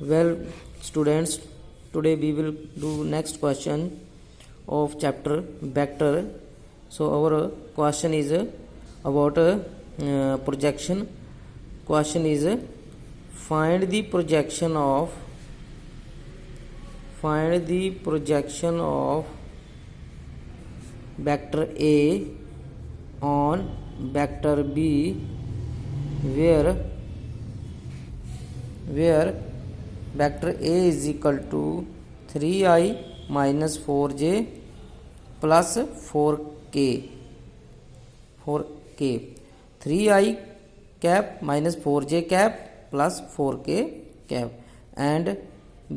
Well, students, today we will do next question of chapter vector. So our question is about projection. Question is find the projection of vector A on vector B where vector A is equal to 3i minus 4j plus 4k 3i cap minus 4j cap plus 4k cap and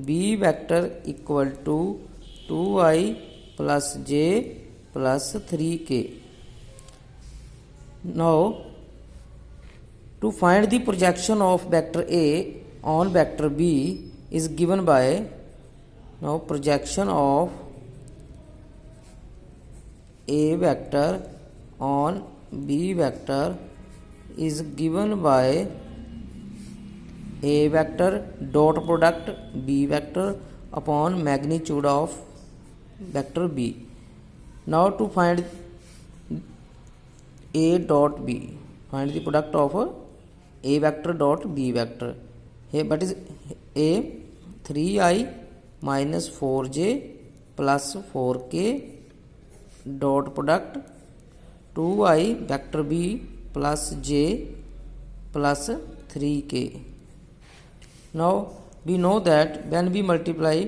B vector equal to 2i plus j plus 3k. Now to find the projection of vector A on vector B is given by, now projection of A vector on B vector is given by A vector dot product B vector upon magnitude of vector B. Now to find A dot B, find the product of A vector dot B vector. Here, but is A 3i minus 4j plus 4k dot product 2i vector B plus j plus 3k. Now we know that when we multiply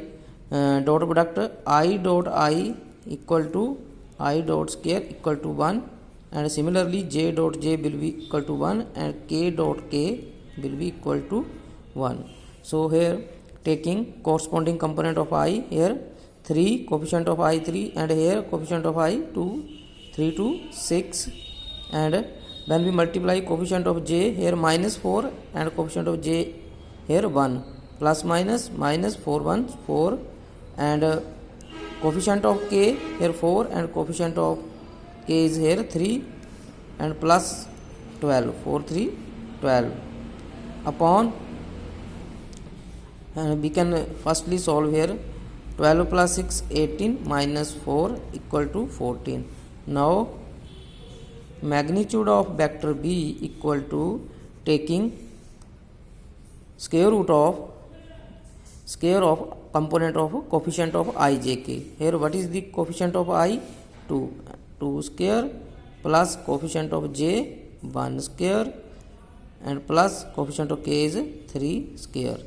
dot product I dot I equal to I dot square equal to 1, and similarly j dot j will be equal to 1 and k dot k will be equal to 1. So here taking corresponding component of I, here 3 coefficient of I 3 and here coefficient of I 2, 3 to 6, and when we multiply coefficient of j here minus 4 and coefficient of j here 1, plus minus 4 1 4, and coefficient of k here 4 and coefficient of k is here 3 and plus 12 4 3 12 upon, and we can firstly solve here 12 plus 6 18 minus 4 equal to 14. Now magnitude of vector B equal to taking square root of component of coefficient of I j k. Here what is the coefficient of I? 2 square plus coefficient of j 1 square and plus coefficient of k is 3 square.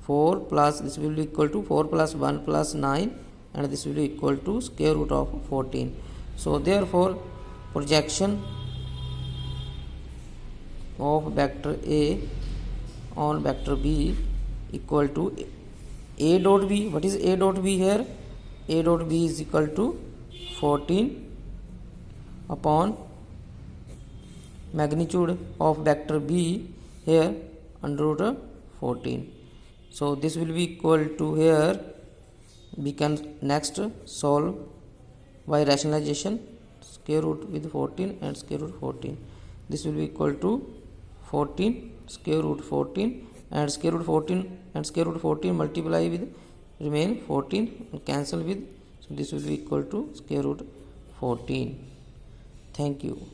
4 plus this will be equal to 4 plus 1 plus 9 and this will be equal to square root of 14. So therefore projection of vector A on vector B equal to A dot B. What is A dot B here? A dot B is equal to 14 upon magnitude of vector B here under root 14. So this will be equal to, here we can next solve by rationalization square root with 14 and square root 14. This will be equal to 14 square root 14 and square root 14 and square root 14 multiply with remain 14 and cancel with, so this will be equal to square root 14. Thank you.